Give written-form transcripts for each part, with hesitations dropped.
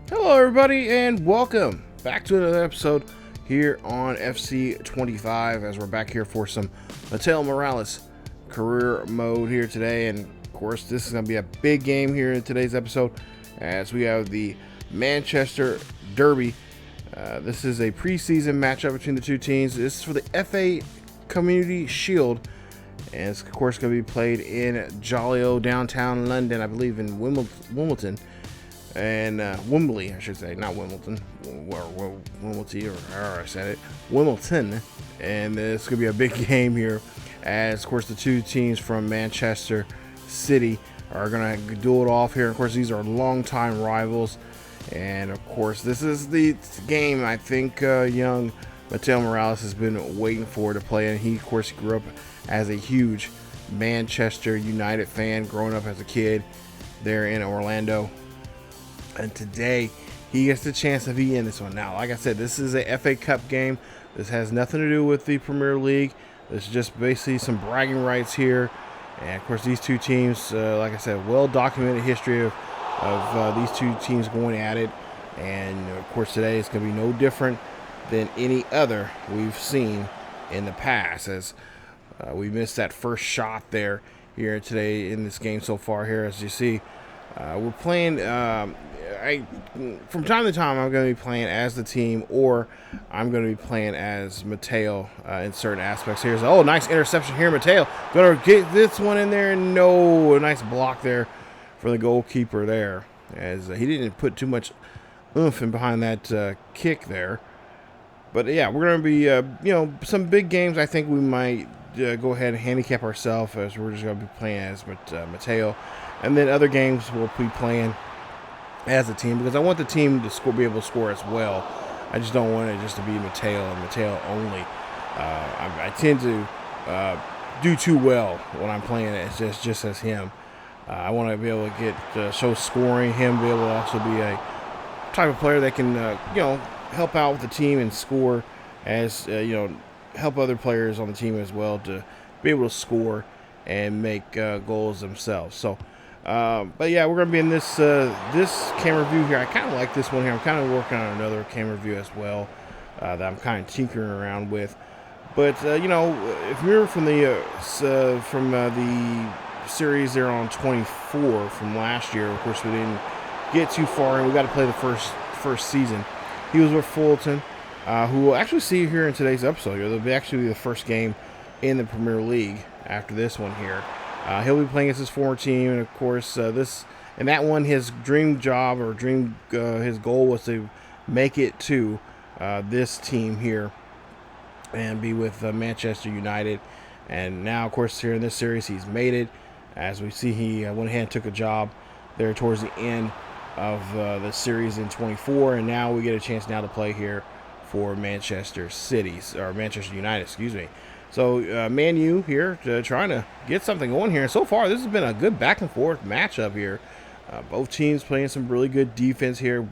Hello everybody and welcome back to another episode here on FC 25 as we're back here for some Mateo Morales career mode here today. And of course this is going to be a big game here in today's episode as we have the Manchester Derby. This is a preseason matchup between the two teams. This is for the FA Community Shield, and it's of course going to be played in jolly old downtown London, I believe in Wimbledon. And Wembley, I should say, not Wimbledon, Wimbledon, or however I said it, Wimbledon. And it's going to be a big game here as, of course, the two teams from Manchester City are going to duel it off here. Of course, these are longtime rivals. And, of course, this is the game I think young Mateo Morales has been waiting for to play. And he, of course, grew up as a huge Manchester United fan growing up as a kid there in Orlando. And today, he gets the chance to be in this one. Now, like I said, this is a FA Cup game. This has nothing to do with the Premier League. This is just basically some bragging rights here. And, of course, these two teams, like I said, well-documented history of these two teams going at it. And, of course, today is going to be no different than any other we've seen in the past. As we missed that first shot there here today in this game so far here, as you see. We're playing, from time to time, I'm going to be playing as the team, or I'm going to be playing as Mateo in certain aspects here. So, oh, nice interception here, Mateo. Going to get this one in there, and no, a nice block there for the goalkeeper there, as he didn't put too much oomph in behind that kick there. But, yeah, we're going to be, some big games I think we might go ahead and handicap ourselves, as we're just going to be playing as Mateo. And then other games we'll be playing as a team, because I want the team to be able to score as well. I just don't want it just to be Mateo and Mateo only. I tend to do too well when I'm playing it just as him. I want to be able to get show scoring, him be able to also be a type of player that can help out with the team and score, as help other players on the team as well to be able to score and make goals themselves. So. But yeah, we're going to be in this camera view here. I kind of like this one here. I'm kind of working on another camera view as well that I'm kind of tinkering around with. But if you're from the series there on 24 from last year, of course we didn't get too far, and we got to play the first season. He was with Fulham, who we'll actually see here in today's episode. It'll be actually the first game in the Premier League after this one here. He'll be playing as his former team, and of course, that one, his dream job or his goal was to make it to this team here and be with Manchester United. And now, of course, here in this series, he's made it. As we see, he went ahead and took a job there towards the end of the series in 24, and now we get a chance now to play here for Manchester United, excuse me. So, Man U here trying to get something going here. And so far, this has been a good back-and-forth matchup here. Both teams playing some really good defense here.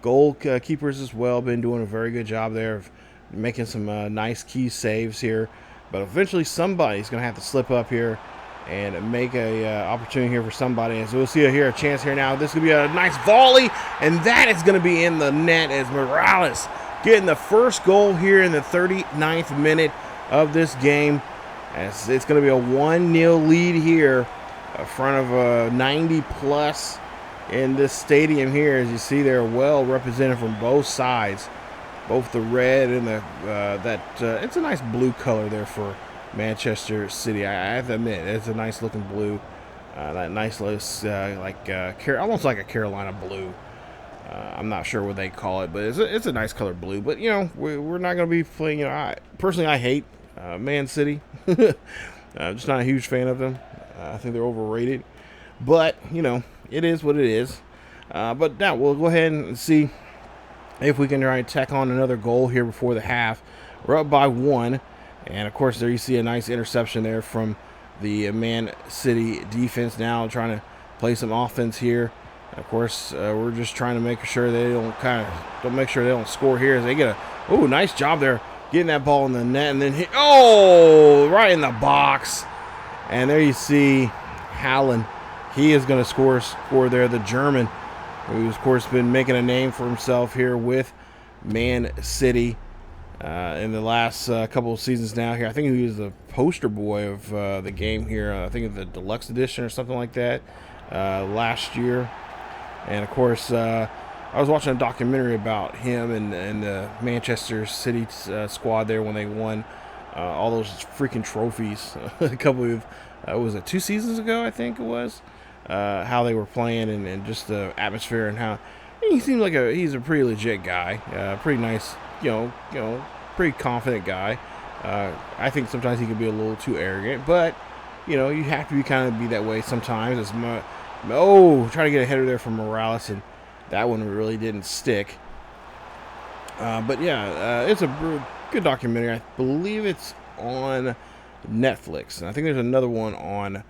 Goalkeepers as well been doing a very good job there of making some nice key saves here. But eventually, somebody's going to have to slip up here and make a opportunity here for somebody. And so we'll see a chance here now. This is going to be a nice volley, and that is going to be in the net as Morales getting the first goal here in the 39th minute of this game, as it's going to be a 1-0 lead here in front of a 90 plus in this stadium here. As you see, they're well represented from both sides, both the red and it's a nice blue color there for Manchester City. I have to admit, it's a nice looking blue, that nice almost like a Carolina blue. I'm not sure what they call it, but it's a nice color blue. But we're not going to be playing. I hate Man City. I'm just not a huge fan of them. I think they're overrated. But it is what it is. But now we'll go ahead and see if we can try to tack on another goal here before the half. We're up by 1, and of course there you see a nice interception there from the Man City defense. Now trying to play some offense here. Of course, we're just trying to make sure they don't make sure they don't score here as they get nice job there getting that ball in the net, and then right in the box. And there you see Haaland. He is going to score there, the German. who's of course been making a name for himself here with Man City in the last couple of seasons now here. I think he was the poster boy of the game here. I think of the deluxe edition or something like that last year. And of course, I was watching a documentary about him and the Manchester City squad there when they won all those freaking trophies a couple of, was it 2 seasons ago, I think it was, how they were playing and just the atmosphere and how he seems like he's a pretty legit guy, pretty nice, pretty confident guy. I think sometimes he can be a little too arrogant, but you have to be that way sometimes. It's trying to get a header there from Morales, and that one really didn't stick. But yeah, it's a good documentary. I believe it's on Netflix, and I think there's another one on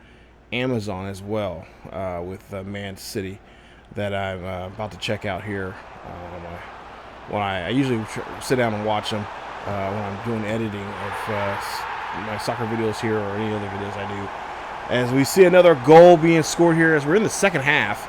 Amazon as well with Man City that I'm about to check out here. When I usually sit down and watch them when I'm doing editing of my soccer videos here or any other videos I do. As we see another goal being scored here as we're in the second half,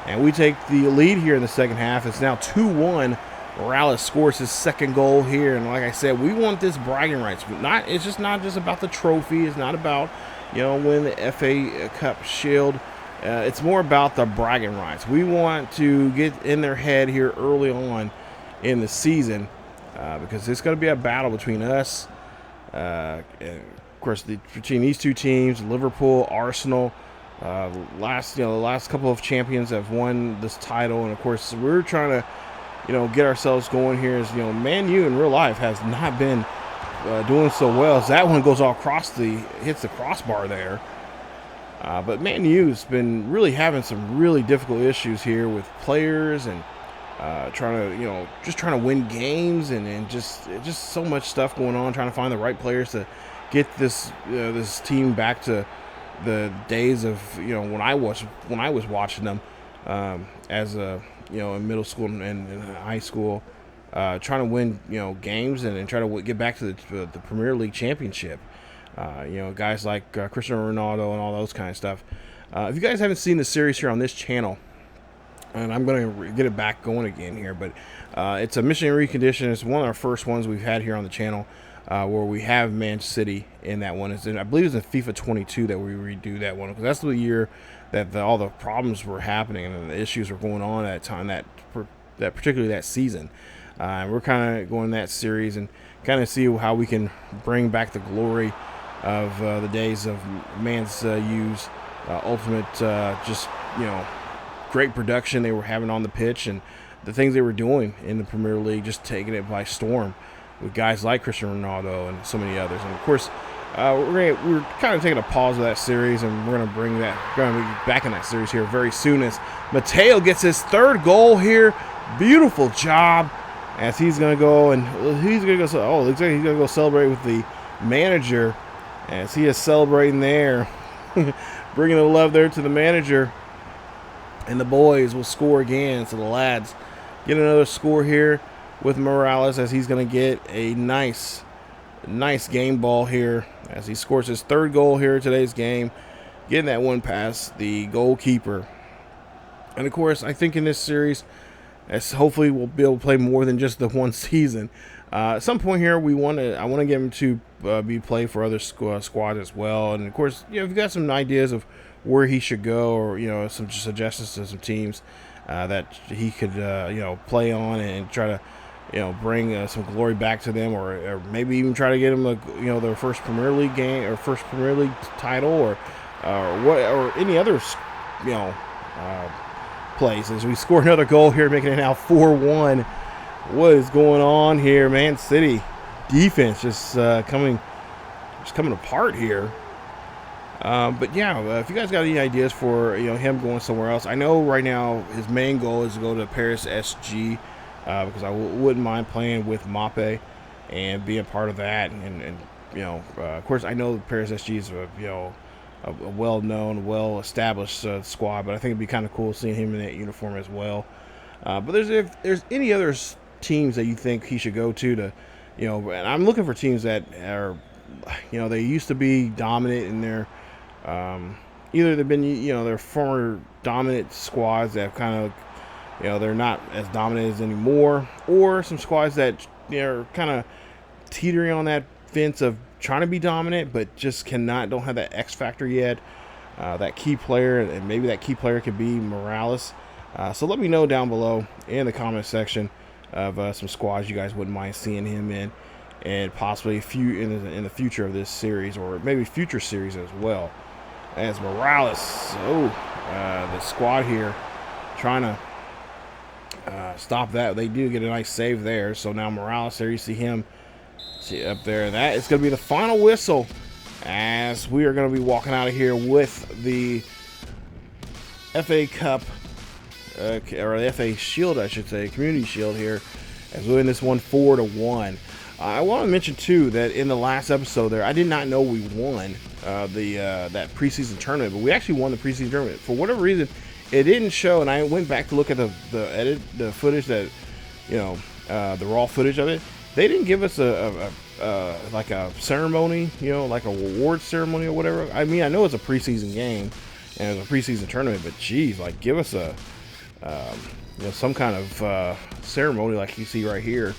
and we take the lead here in the second half. It's now 2-1. Morales scores his second goal here, and like I said, we want this bragging rights. It's just not just about the trophy. It's not about win the FA Cup Shield. It's more about the bragging rights. We want to get in their head here early on in the season because it's going to be a battle between us. And of course, between these two teams, Liverpool, Arsenal. The last couple of champions have won this title, and of course, we're trying to get ourselves going here. As Man U in real life has not been doing so well, as that one goes all hits the crossbar there. But Man U's been really having some really difficult issues here with players and trying to win games and just so much stuff going on, trying to find the right players to get this team back to the days of when I was watching them as in middle school and high school, trying to win games and try to get back to the Premier League Championship. Guys like Cristiano Ronaldo and all those kind of stuff. If you guys haven't seen the series here on this channel, and I'm going to get it back going again here, but it's a Mission Recondition. It's one of our first ones we've had here on the channel where we have Man City in that one. I believe it's in FIFA 22 that we redo that one, because that's the year that all the problems were happening and the issues were going on at that time, that particularly that season. And we're kind of going that series and kind of see how we can bring back the glory of the days of Man's U's ultimate, great production they were having on the pitch and the things they were doing in the Premier League, just taking it by storm with guys like Cristiano Ronaldo and so many others. And of course, we're kind of taking a pause of that series, and we're going to be back in that series here very soon as Mateo gets his third goal here. Beautiful job, as he's going to go looks like he's going to go celebrate with the manager, as he is celebrating there, bringing the love there to the manager. And the boys will score again, so the lads get another score here with Morales, as he's going to get a nice game ball here as he scores his third goal here in today's game, getting that one past the goalkeeper. And of course, I think in this series, as hopefully we'll be able to play more than just the one season. At some point here, I want to get him to be play for other squads as well. And of course, if you've got some ideas of where he should go, or some suggestions to some teams that he could play on and try to bring some glory back to them, or maybe even try to get them their first Premier League game or first Premier League title, or any other place. As we score another goal here, making it now 4-1. What is going on here? Man City defense just coming apart here. But yeah, if you guys got any ideas for him going somewhere else, I know right now his main goal is to go to Paris SG. Because I wouldn't mind playing with Mape and being part of that, and of course I know Paris SG is a well-known, well-established squad, but I think it'd be kind of cool seeing him in that uniform as well. But if there's any other teams that you think he should go to, and I'm looking for teams that are, they used to be dominant in their, either they've been, their former dominant squads that have kind of they're not as dominant as anymore, or some squads that are kind of teetering on that fence of trying to be dominant, but just don't have that X factor yet. That key player, and maybe that key player could be Morales. So let me know down below in the comment section of some squads you guys wouldn't mind seeing him in, and possibly in the future of this series, or maybe future series as well. As Morales, the squad here trying to stop that. They do get a nice save there. So now Morales, there you see him, up there. That is going to be the final whistle, as we are going to be walking out of here with the FA Cup, or the FA Shield, I should say, Community Shield here, as we win this one 4-1. I want to mention too that in the last episode there, I did not know we won that preseason tournament, but we actually won the preseason tournament. For whatever reason, it didn't show, and I went back to look at the footage that, the raw footage of it. They didn't give us like a ceremony, like a award ceremony or whatever. I mean, I know it's a preseason game and it's a preseason tournament, but geez, like give us some kind of ceremony like you see right here,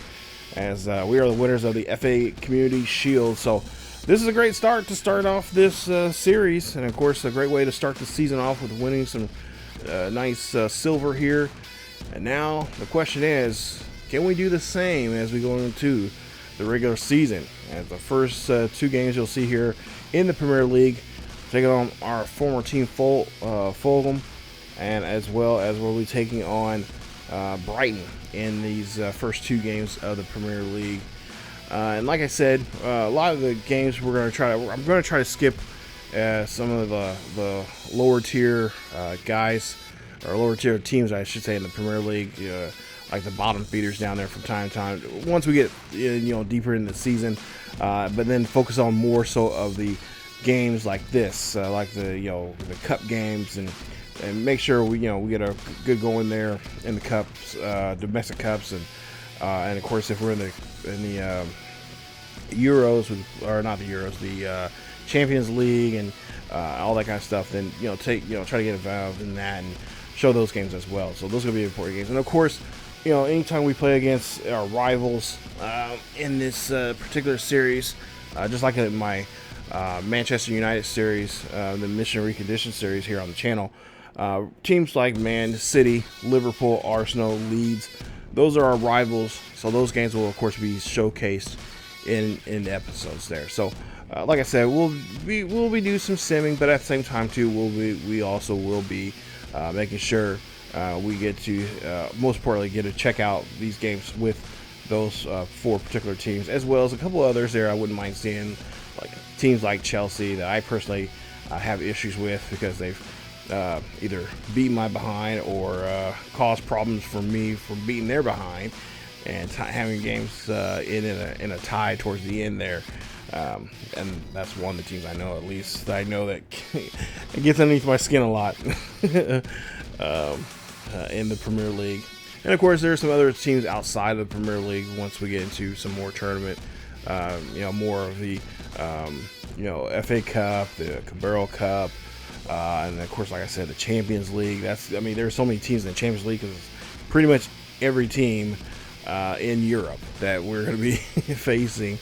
as we are the winners of the FA Community Shield. So this is a great start to start off this series, and of course a great way to start the season off with winning some nice silver here. And now the question is, can we do the same as we go into the regular season? As the first 2 games you'll see here in the Premier League, taking on our former team Fulham, and as well as we'll be taking on Brighton in these first 2 games of the Premier League. And like I said, a lot of the games I'm going to try to skip some of the lower tier guys, or lower tier teams I should say, in the Premier League, like the bottom feeders down there from time to time, once we get deeper in the season, but then focus on more so of the games like this, like the cup games, and make sure we get a good going there in the cups, domestic cups, and of course if we're in the Euros, or not the Euros, the Champions League, and all that kind of stuff, then try to get involved in that and show those games as well. So those are gonna be important games. And of course, anytime we play against our rivals in this particular series, just like in my Manchester United series, the Mission Reconditioned series here on the channel, teams like Man City, Liverpool, Arsenal, Leeds, those are our rivals. So those games will of course be showcased in episodes there. So like I said, we'll be doing some simming, but at the same time too, we also will be making sure we get to most importantly get to check out these games with those 4 particular teams, as well as a couple others there I wouldn't mind seeing, like teams like Chelsea that I personally have issues with, because they've either beat my behind or caused problems for me from beating their behind, and having games in a tie towards the end there. And that's one of the teams I know, at least that I know that it gets underneath my skin a lot in the Premier League. And of course there are some other teams outside of the Premier League once we get into some more tournament, more of the FA Cup, the Carabao Cup, and of course, like I said, the Champions League. There's so many teams in the Champions League, because it's pretty much every team in Europe that we're going to be facing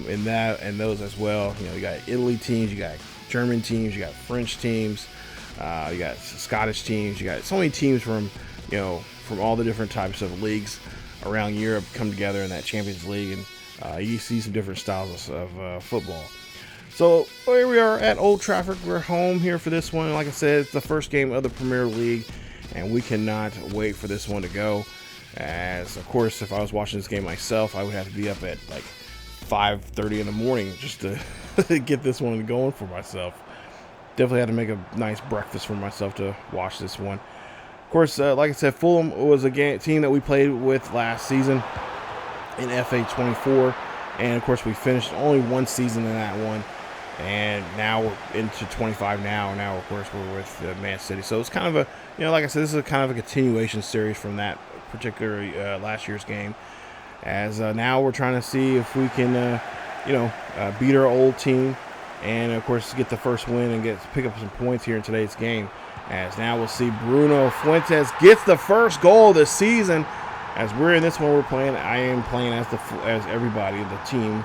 in that and those as well. You got Italy teams, you got German teams, you got French teams, you got Scottish teams, you got so many teams from all the different types of leagues around Europe come together in that Champions League, and you see some different styles of football. So here we are at Old Trafford. We're home here for this one. Like I said, it's the first game of the Premier League, and we cannot wait for this one to go. As of course, if I was watching this game myself, I would have to be up at like 5:30 in the morning just to get this one going for myself. Definitely had to make a nice breakfast for myself to watch this one. Of course, like I said, Fulham was a team that we played with last season in FA 24, and of course we finished only one season in that one. And now we're into 25 now. And now, of course, we're with Man City. So it's kind of a, like I said, this is kind of a continuation series from that particular last year's game. As now we're trying to see if we can, beat our old team, and of course get the first win and pick up some points here in today's game. As now we'll see Bruno Fuentes gets the first goal this season. As we're in this one, I am playing as everybody, the team,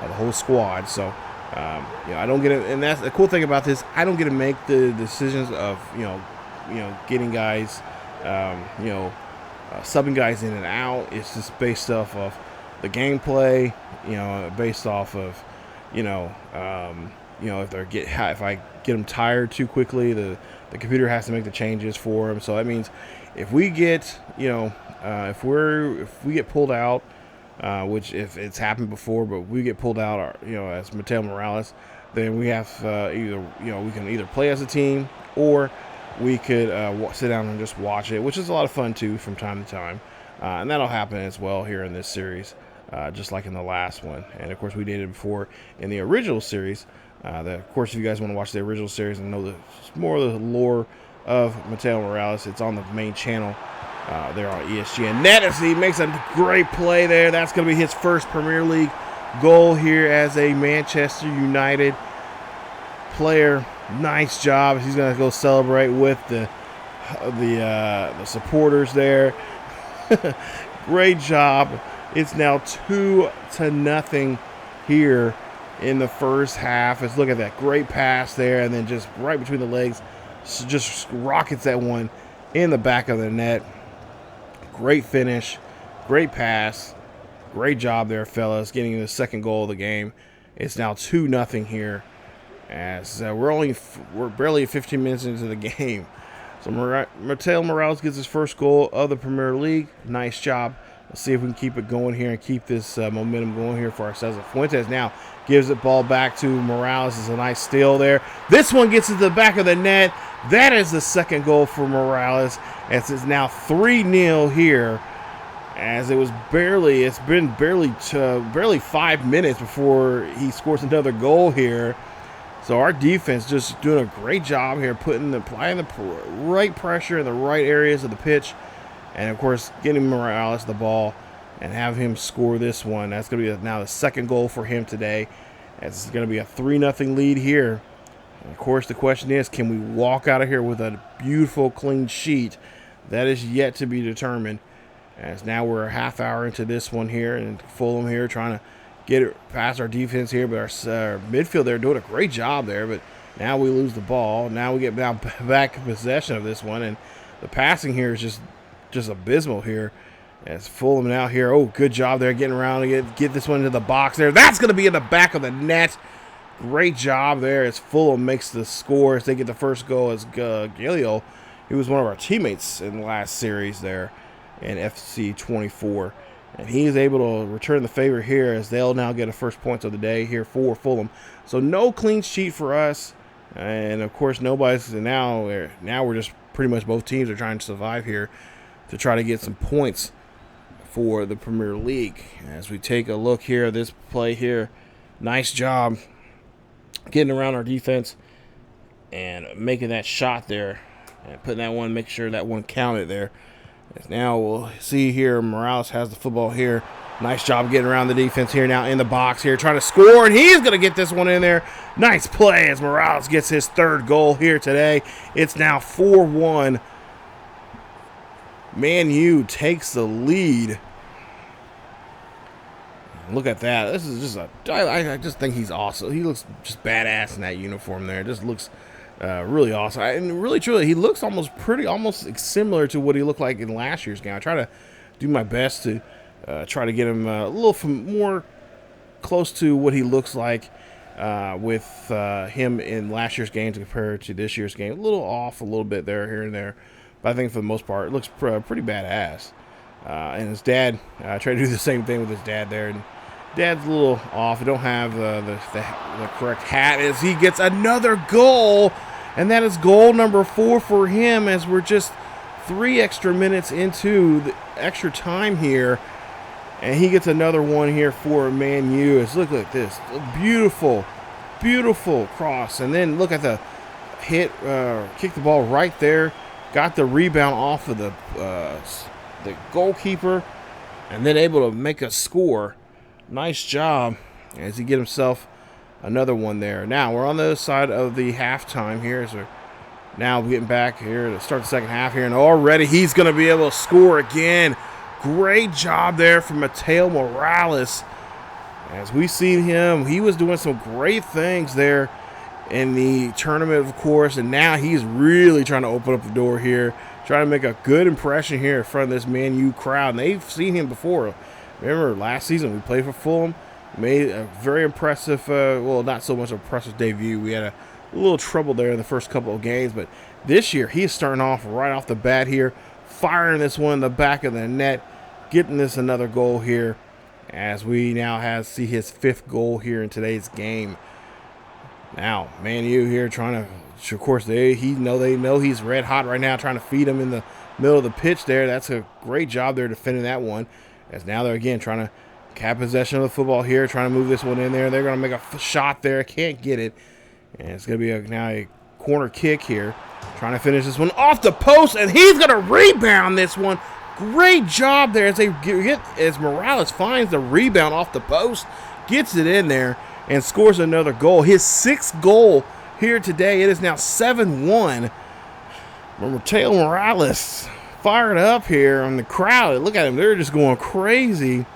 the whole squad. So, I don't get it, and that's the cool thing about this. I don't get to make the decisions of getting guys, subbing guys in and out. It's just based off of the gameplay, based off of, if I get them tired too quickly, the computer has to make the changes for them. So that means if we get, if we get pulled out, which if it's happened before, but we get pulled out, as Mateo Morales, then we have we can either play as a team or we could sit down and just watch it, which is a lot of fun too from time to time, and that'll happen as well here in this series, just like in the last one. And of course we did it before in the original series. Of course, if you guys want to watch the original series and know more of the lore of Mateo Morales, it's on the main channel there on ESGNet. As he makes a great play there. That's going to be his first Premier League goal here as a Manchester United player. Nice job. He's going to go celebrate with the supporters there. Great job. It's now 2-0 here in the first half. Let's look at that great pass there, and then just right between the legs, just rockets that one in the back of the net. Great finish, great pass, great job there, fellas, getting the second goal of the game. It's now 2-0 here, as we're barely 15 minutes into the game. So Mateo Morales gets his first goal of the Premier League. Nice job. Let's see if we can keep it going here and keep this momentum going here for ourselves. Fuentes now gives the ball back to Morales. It's a nice steal there. This one gets to the back of the net. That is the second goal for Morales. As it's now 3-0 here. As it's been barely 5 minutes before he scores another goal here. So our defense just doing a great job here, applying the right pressure in the right areas of the pitch. And, of course, getting Morales the ball and have him score this one. That's going to be now the second goal for him today. It's going to be a 3-0 lead here. And, of course, the question is, can we walk out of here with a beautiful, clean sheet? That is yet to be determined. As now we're a half hour into this one here. And Fulham here trying to get it past our defense here. But our midfield there doing a great job there. But now we lose the ball. Now we get back in possession of this one. And the passing here is just abysmal here. As Fulham now here, oh, good job there getting around to get this one into the box there. That's going to be in the back of the net. Great job there as Fulham makes the score as they get the first goal. As Galio, he was one of our teammates in the last series there in FC 24, and he is able to return the favor here as they'll now get a first points of the day here for Fulham. So no clean sheet for us, and of course nobody's now we're just pretty much both teams are trying to survive here to try to get some points for the Premier League. As we take a look here at this play here, nice job getting around our defense and making that shot there and putting that one, make sure that one counted there. As now we'll see here, Morales has the football here. Nice job getting around the defense here now in the box here, trying to score, and he's going to get this one in there. Nice play as Morales gets his third goal here today. It's now 4-1. Man U takes the lead. Look at that. This is just I just think he's awesome. He looks just badass in that uniform there. It just looks really awesome. And really, truly, he looks almost similar to what he looked like in last year's game. I try to do my best to try to get him a little more close to what he looks like with him in last year's game compared to this year's game. A little off a little bit there, here and there. But I think for the most part, it looks pretty badass. And his dad, I tried to do the same thing with his dad there. And Dad's a little off. I don't have the correct hat as he gets another goal. And that is goal number 4 for him as we're just 3 extra minutes into the extra time here. And he gets another one here for Man U. Look at this. Beautiful, beautiful cross. And then look at the hit, kick the ball right there. Got the rebound off of the goalkeeper, and then able to make a score. Nice job as he get himself another one there. Now we're on the other side of the halftime here as we're Now getting back here to start the second half here, and already he's going to be able to score again. Great job there from Mateo Morales. As we see him, he was doing some great things there in the tournament, of course, and now he's really trying to open up the door here, trying to make a good impression here in front of this Man U crowd. And they've seen him before. Remember, last season we played for Fulham, made a very impressive, well, not so much impressive debut. We had a little trouble there in the first couple of games, but this year he's starting off right off the bat here, firing this one in the back of the net, getting this another goal here, as we now see his 5th goal here in today's game. Now, Man U here trying to, of course, they know he's red hot right now, trying to feed him in the middle of the pitch there. That's a great job there defending that one. As now they're again trying to have possession of the football here, trying to move this one in there. They're going to make a shot there, can't get it. And it's going to be now a corner kick here, trying to finish this one off the post, and he's going to rebound this one. Great job there as Morales finds the rebound off the post, gets it in there, and scores another goal. His 6th goal here today. It is now 7-1. Mateo Morales fired up here on the crowd. Look at him. They're just going crazy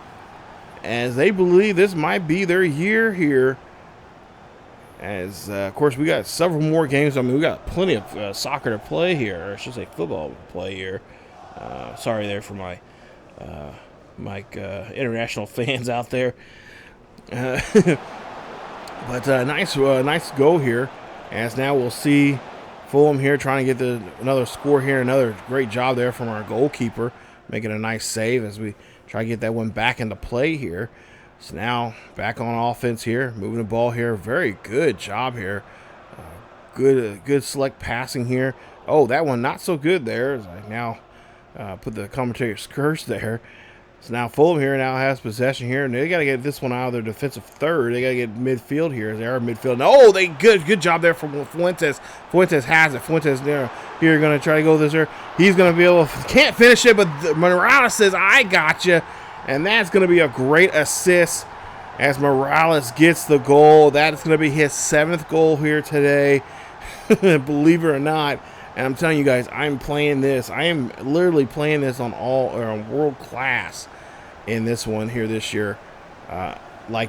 as they believe this might be their year here. As, of course, we got several more games. I mean, we got plenty of soccer to play here, or I should say football to play here. Sorry there for my international fans out there. But nice goal here. As now we'll see Fulham here trying to get another score here. Another great job there from our goalkeeper, making a nice save as we try to get that one back into play here. So now back on offense here, moving the ball here. Very good job here. Good select passing here. Oh, that one not so good there. As I now put the commentator's curse there. So now Fulham here now has possession here, and they got to get this one out of their defensive third. They got to get midfield here. They are midfield. Oh, good job there from Fuentes. Fuentes has it. Fuentes there here going to try to go this here. He's going to be able to, can't finish it, but Morales says, I got you. And that's going to be a great assist as Morales gets the goal. That is going to be his 7th goal here today, believe it or not. And I'm telling you guys, I'm playing this. I am literally playing this on world class in this one here this year,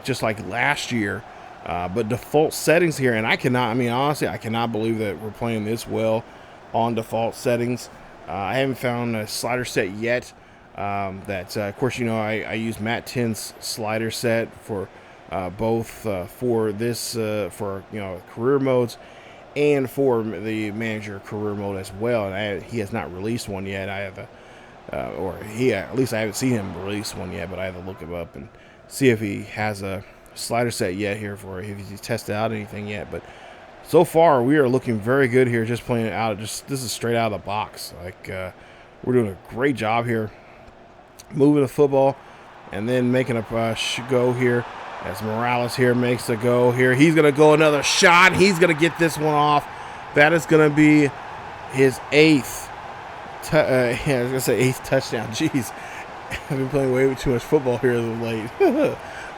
just like last year. But default settings here, and honestly, I cannot believe that we're playing this well on default settings. I haven't found a slider set yet. Of course, I use Matt 10's slider set for both for this career modes and for the manager career mode as well. And he has not released one yet. I have at least I haven't seen him release one yet. But I have to look him up and see if he has a slider set yet here for if he's tested out anything yet. But so far, we are looking very good here. Just playing it out. This is straight out of the box. We're doing a great job here, moving the football, and then making a go here. As Morales here makes a go here. He's going to go another shot. He's going to get this one off. That is going to be his 8th. I was going to say 8th touchdown. Jeez. I've been playing way too much football here as of late.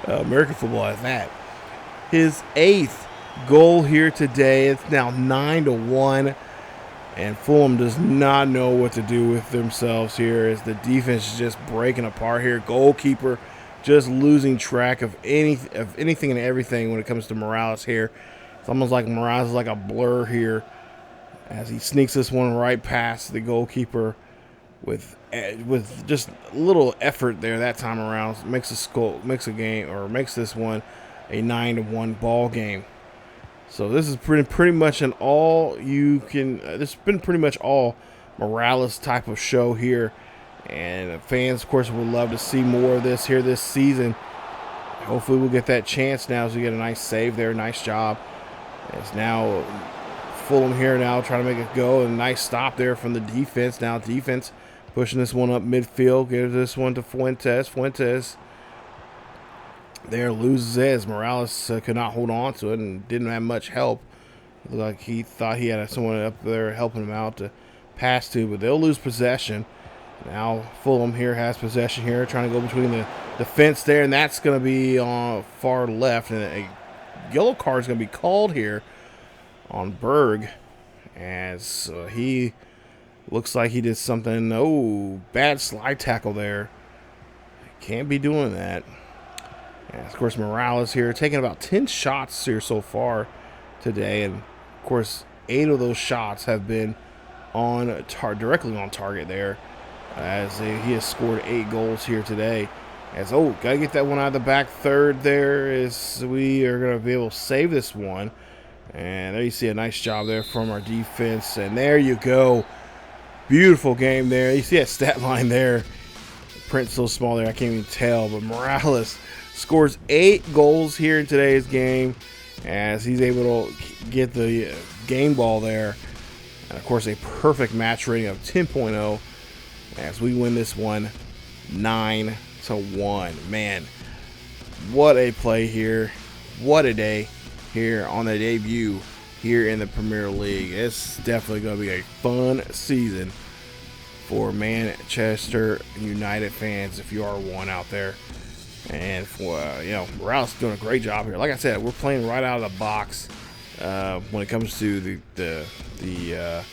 American football at that. His 8th goal here today. It's now 9-1. And Fulham does not know what to do with themselves here as the defense is just breaking apart here. Goalkeeper just losing track of anything and everything when it comes to Morales here. It's almost like Morales is like a blur here as he sneaks this one right past the goalkeeper with just a little effort there that time around. Makes this one a 9-1 ball game. So this is pretty much an this has been pretty much all Morales type of show here. And fans, of course, would love to see more of this here this season. Hopefully we'll get that chance now as we get a nice save there. Nice job. It's now Fulham here now trying to make it go. And a nice stop there from the defense. Now defense pushing this one up midfield. Gives this one to Fuentes. Fuentes there loses it as Morales could not hold on to it and didn't have much help. It looked like he thought he had someone up there helping him out to pass to. But they'll lose possession. Now Fulham here has possession here, trying to go between the fence there, and that's going to be on far left. And a yellow card is going to be called here on Berg as he looks like he did something. Oh, bad slide tackle there. Can't be doing that. And of course, Morales here taking about 10 shots here so far today, and of course 8 of those shots have been on directly on target there, as he has scored 8 goals here today. As gotta get that one out of the back third there, as we are gonna be able to save this one. And there you see a nice job there from our defense, and there you go. Beautiful game there. You see that stat line there. Print's so small there, I can't even tell. But Morales scores 8 goals here in today's game, as he's able to get the game ball there. And of course, a perfect match rating of 10.0, as we win this one 9-1. Man, what a play here. What a day here on the debut here in the Premier League. It's definitely going to be a fun season for Manchester United fans, if you are one out there. And for Morales doing a great job here. Like I said, we're playing right out of the box when it comes to the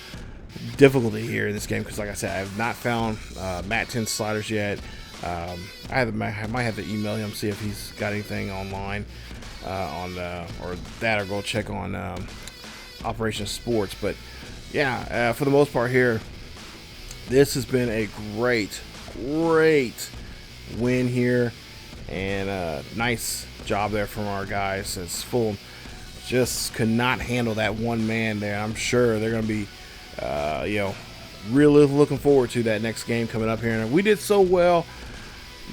difficulty here in this game, because like I said, I have not found Matt 10 sliders yet. I might have to email him, see if he's got anything online or go check on Operation Sports. But yeah, for the most part here, this has been a great win here, and nice job there from our guys, since Fulham just could not handle that one man there. I'm sure they're going to be really looking forward to that next game coming up here. And we did so well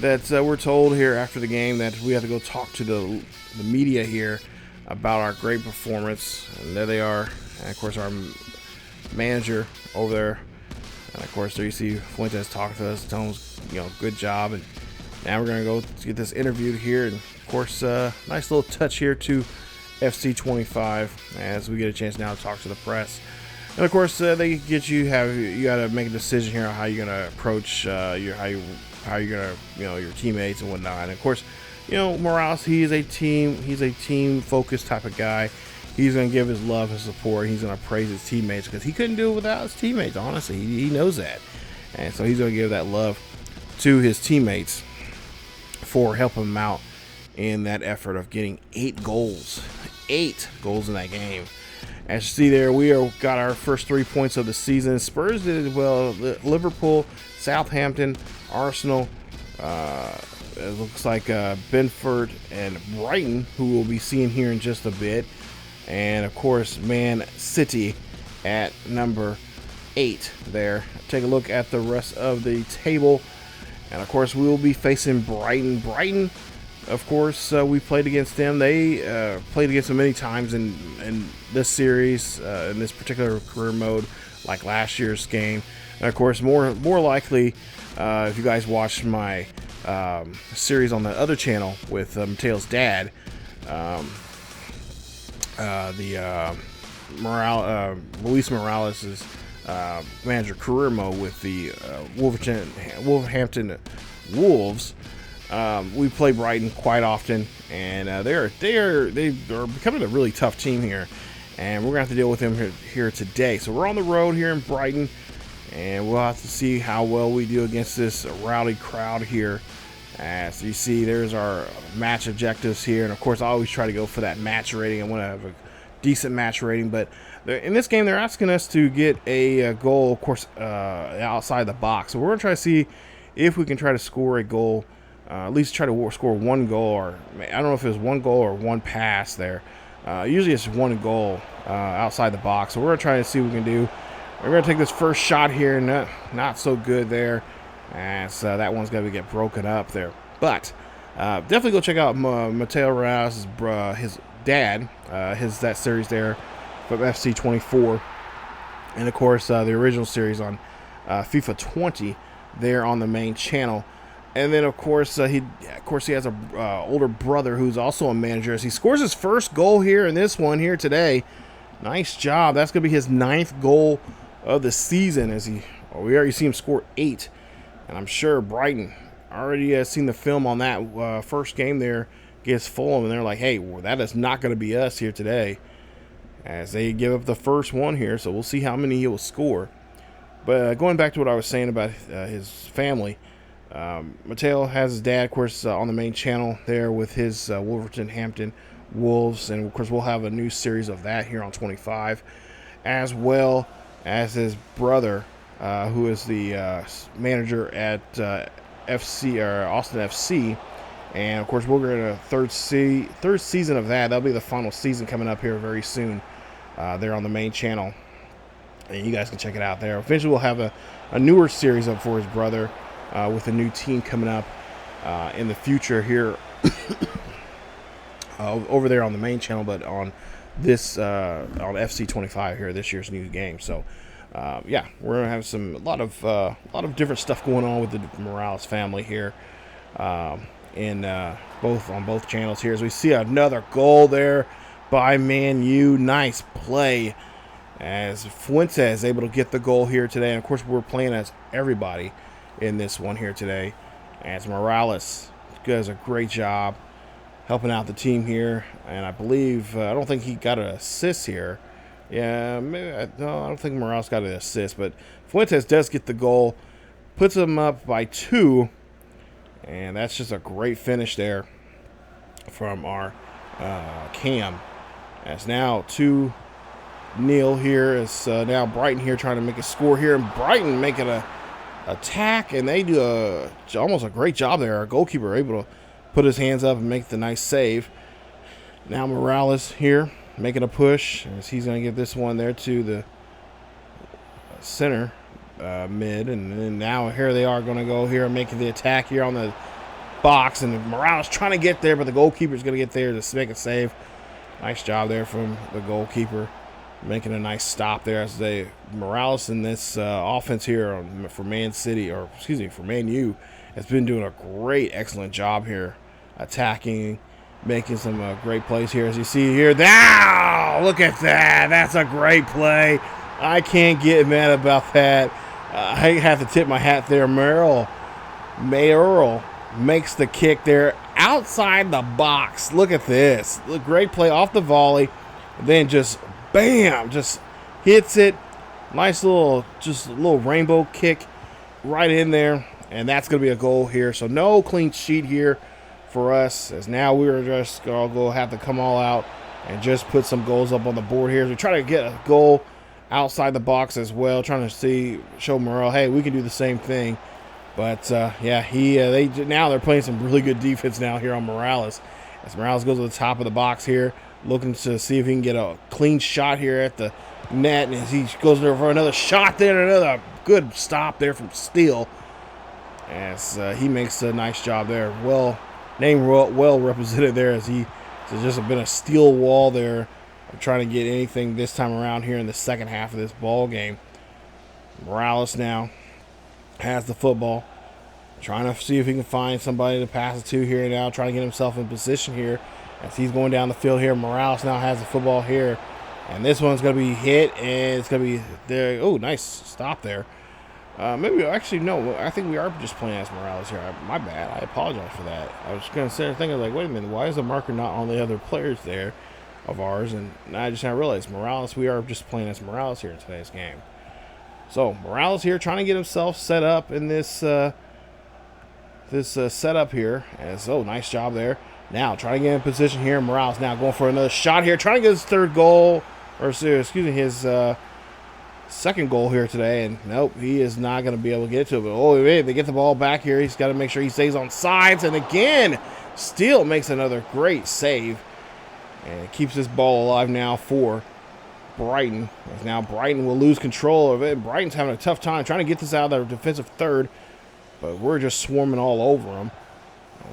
that we're told here after the game that we have to go talk to the media here about our great performance. And there they are. And of course, our manager over there. And of course, there you see Fuentes talking to us, telling us, good job. And now we're going to go get this interviewed here. And of course, nice little touch here to FC 25, as we get a chance now to talk to the press. And of course, they get you got to make a decision here on how you're going to approach how you're going to your teammates and whatnot. And of course, Morales, he's a team focused type of guy. He's going to give his love and support. He's going to praise his teammates, because he couldn't do it without his teammates. Honestly, he knows that, and so he's going to give that love to his teammates for helping him out in that effort of getting 8 goals in that game. As you see there, we got our first 3 points of the season. Spurs did well. Liverpool, Southampton, Arsenal. It looks like Brentford and Brighton, who we'll be seeing here in just a bit. And of course, Man City at number 8 there. Take a look at the rest of the table. And of course, we will be facing Brighton. Brighton, of course, we played against them. They played against them many times in this series, in this particular career mode, like last year's game. And of course, more likely, if you guys watched my series on the other channel with Mateo's dad, Luis Morales' manager career mode with the Wolverhampton Wolves. We play Brighton quite often, and they are becoming a really tough team here, and we're gonna have to deal with them here today. So we're on the road here in Brighton, and we'll have to see how well we do against this rowdy crowd here. So you see, there's our match objectives here, and of course, I always try to go for that match rating. I want to have a decent match rating, but in this game, they're asking us to get a goal, of course, outside the box. So we're gonna try to see if we can try to score a goal. At least try to score 1 goal, or I don't know if it was 1 goal or 1 pass there. Usually it's 1 goal outside the box. So we're going to try to see what we can do. We're going to take this first shot here. Not so good there. And so that one's going to get broken up there. But definitely go check out Mateo Reyes, his dad, that series there from FC 24. And of course, the original series on FIFA 20 there on the main channel. And then, of course, he has a older brother who's also a manager, as he scores his first goal here in this one here today. Nice job. That's going to be his 9th goal of the season, as we already see him score 8. And I'm sure Brighton already has seen the film on that first game there against Fulham, and they're like, hey, well, that is not going to be us here today. as they give up the first one here. So we'll see how many he will score. But going back to what I was saying about his family, Mateo has his dad, of course, on the main channel there with his Wolverhampton Wolves. And, of course, we'll have a new series of that here on 25, as well as his brother, who is the manager at Austin FC. And, of course, we're going to third season of that. That'll be the final season coming up here very soon there on the main channel. And you guys can check it out there. Eventually, we'll have a newer series up for his brother with a new team coming up in the future here over there on the main channel, but on this on FC 25 here, this year's new game. So, yeah, we're gonna have a lot of different stuff going on with the Morales family here, on both channels here. As we see another goal there by Man U, nice play. As Fuentes is able to get the goal here today. And, of course, we're playing as everybody in this one here today. As Morales does a great job helping out the team here. And I believe, I don't think he got an assist here. Yeah, maybe, no, I don't think Morales got an assist. But Fuentes does get the goal. Puts them up by 2. And that's just a great finish there from our Cam. As now 2-0 here is now Brighton here trying to make a score here, and Brighton making a attack, and they do almost a great job there. Our goalkeeper able to put his hands up and make the nice save. Now Morales here making a push, as he's going to get this one there to the center mid, and then now here they are going to go here and making the attack here on the box, and Morales trying to get there, but the goalkeeper is going to get there to make a save. Nice job there from the goalkeeper, making a nice stop there as Morales in this offense here for Man U has been doing a great, excellent job here, attacking, making some great plays here. As you see here, now look at that. That's a great play. I can't get mad about that. I have to tip my hat there. Mayoral makes the kick there outside the box. Look at this. Look, great play off the volley. Then just bam, just hits it. Nice little rainbow kick right in there. And that's going to be a goal here. So no clean sheet here for us, as now we're just going to have to come all out and just put some goals up on the board here. As we try to get a goal outside the box as well, trying to show Morel, hey, we can do the same thing. But yeah, now they're playing some really good defense now here on Morales. As Morales goes to the top of the box here, looking to see if he can get a clean shot here at the net, and as he goes there for another shot there, and another good stop there from Steele. As he makes a nice job there, well represented there, as he has just been a steel wall there of trying to get anything this time around here in the second half of this ball game. Morales now has the football, trying to see if he can find somebody to pass it to here now, trying to get himself in position here as he's going down the field here. Morales now has the football here, and this one's going to be hit, and it's going to be there. Oh, nice stop there. Maybe, actually, no, I think we are just playing as Morales here. My bad. I apologize for that. I was going to sit there thinking, like, wait a minute, why is the marker not on the other players there of ours? And I just now realized Morales, we are just playing as Morales here in today's game. So Morales here trying to get himself set up in this setup here. As nice job there. Now trying to get in position here. Morales now going for another shot here, trying to get his third goal, or excuse me, his second goal here today. And nope, he is not going to be able to get to it. But wait, they get the ball back here. He's got to make sure he stays on sides. And again, Steele makes another great save and keeps this ball alive now for Brighton. As now Brighton will lose control of it. Brighton's having a tough time trying to get this out of their defensive third, but we're just swarming all over them.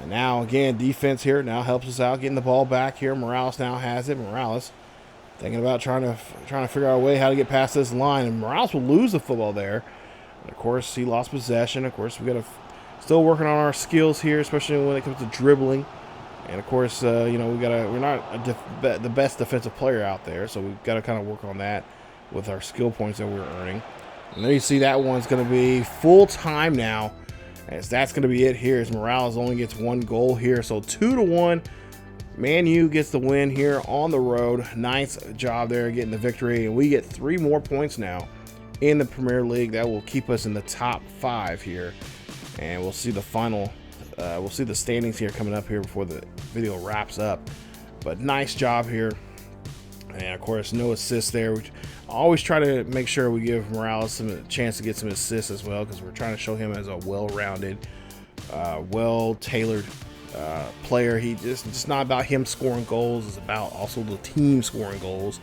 And now again, defense here now helps us out getting the ball back here. Morales now has it. Morales thinking about trying to figure out a way how to get past this line, and Morales will lose the football there. And of course, he lost possession. Of course, we got to still working on our skills here, especially when it comes to dribbling. And of course, we're not the best defensive player out there, so we've got to kind of work on that with our skill points that we're earning. And there you see that one's going to be full time now, as that's going to be it here. As Morales only gets one goal here, so 2-1 Man U gets the win here on the road. Nice job there getting the victory, and we get 3 more points now in the Premier League. That will keep us in the top 5 here, and we'll see the final we'll see the standings here coming up here before the video wraps up. But nice job here, and of course no assists there. We always try to make sure we give Morales a chance to get some assists as well, because we're trying to show him as a well-rounded, well-tailored player. It's not about him scoring goals, it's about also the team scoring goals.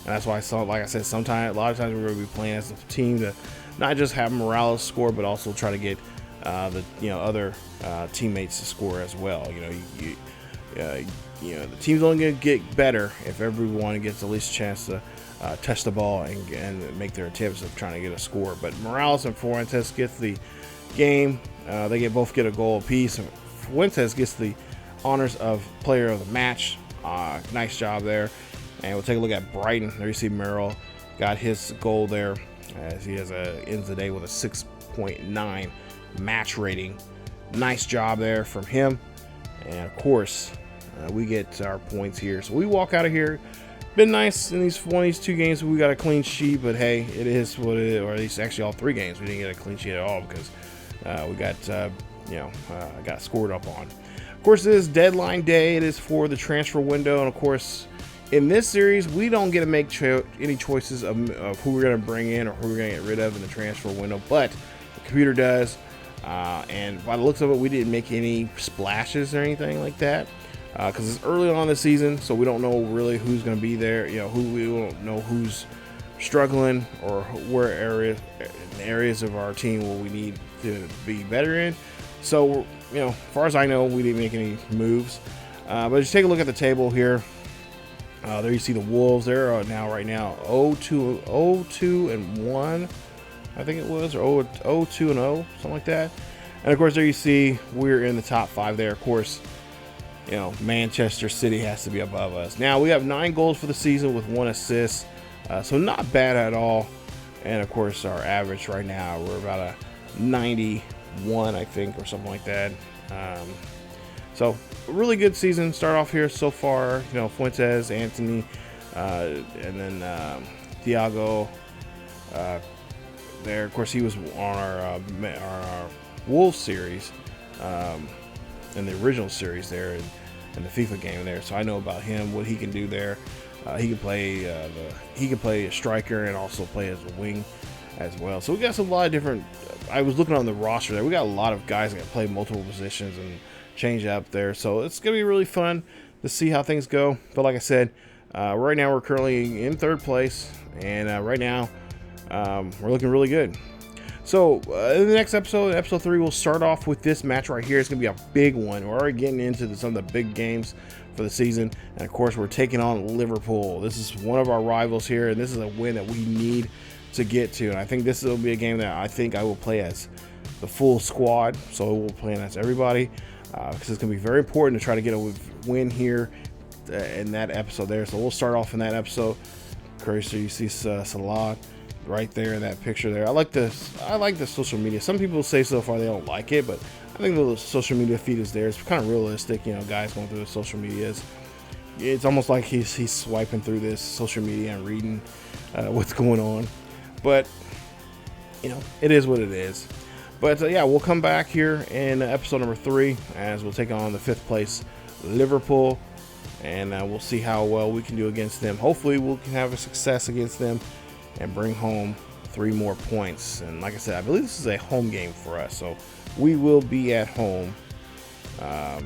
And that's why like I said, a lot of times we're going to be playing as a team to not just have Morales score, but also try to get the other teammates to score as well. The team's only going to get better if everyone gets at least a chance to touch the ball and make their attempts of trying to get a score. But Morales and Fuentes gets the game. They both get a goal apiece. Fuentes gets the honors of player of the match. Nice job there. And we'll take a look at Brighton. There you see Merrill got his goal there, as he ends the day with a 6.9 match rating. Nice job there from him. And of course, we get our points here. So we walk out of here. Been nice in these 2 games. We got a clean sheet, but hey, it is what it is. Or at least actually all 3 games we didn't get a clean sheet at all, because we got scored up on. Of course, it is deadline day. It is for the transfer window, and of course, in this series, we don't get to make any choices of who we're going to bring in or who we're going to get rid of in the transfer window, but the computer does. And by the looks of it, we didn't make any splashes or anything like that, because it's early on in the season, so we don't know really who's going to be there. We don't know who's struggling or where areas of our team will we need to be better in. So, as far as I know, we didn't make any moves. But just take a look at the table here. There you see the Wolves. They're right now 0-2-1, I think it was, or 0-2-0, something like that. And of course, there you see we're in the top 5 there. Of course, Manchester City has to be above us. Now we have 9 goals for the season with 1 assist, so not bad at all. And of course, our average right now, we're about a 91, I think, or something like that. So a really good season start off here so far. Fuentes, Anthony, and then Thiago there. Of course, he was on our Wolves series, in the original series there in the FIFA game there. So I know about him, what he can do there. He can play a striker and also play as a wing as well. So we got a lot of different. I was looking on the roster there. We got a lot of guys that can play multiple positions and change up there. So it's gonna be really fun to see how things go. But like I said, right now we're currently in 3rd place, and right now we're looking really good. So in the next episode 3, we'll start off with this match right here. It's gonna be a big one. We're already getting into some of the big games for the season, and of course we're taking on Liverpool. This is one of our rivals here, and this is a win that we need to get to. And I think this will be a game that I think I will play as the full squad, so we'll play as everybody, because it's going to be very important to try to get a win here in that episode there. So we'll start off in that episode. Of course, so you see Salah right there in that picture there. I like the social media. Some people say so far they don't like it, but I think the social media feed is there. It's kind of realistic, guys going through the social medias. It's almost like he's swiping through this social media and reading what's going on. But it is what it is. But yeah, we'll come back here in episode number 3 as we'll take on the 5th place Liverpool, and we'll see how well we can do against them. Hopefully we can have a success against them and bring home 3 more points. And like I said, I believe this is a home game for us, so we will be at home, I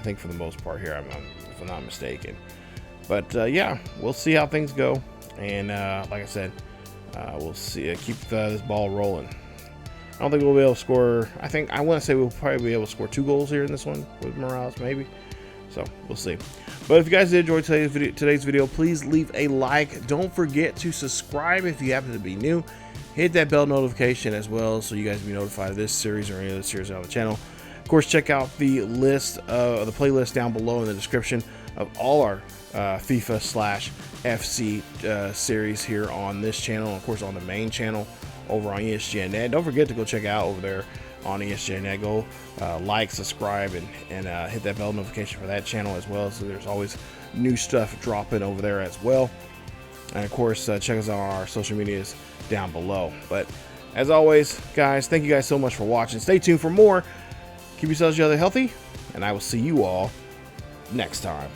think, for the most part here, if I'm not mistaken. But yeah, we'll see how things go, and like I said, we'll see. Keep this ball rolling. I don't think we'll be able to score. I want to say we'll probably be able to score 2 goals here in this one with Morales, maybe. So we'll see. But if you guys did enjoy today's video, please leave a like. Don't forget to subscribe if you happen to be new. Hit that bell notification as well, so you guys will be notified of this series or any other series on the channel. Of course, check out the list of the playlist down below in the description of all our FIFA/FC series here on this channel, and of course on the main channel over on ESGNet. Don't forget to go check out over there on ESGNet. Go like, subscribe, and hit that bell notification for that channel as well. So there's always new stuff dropping over there as well. And of course, check us out on our social medias down below. But as always, guys, thank you guys so much for watching. Stay tuned for more. Keep yourselves healthy, and I will see you all next time.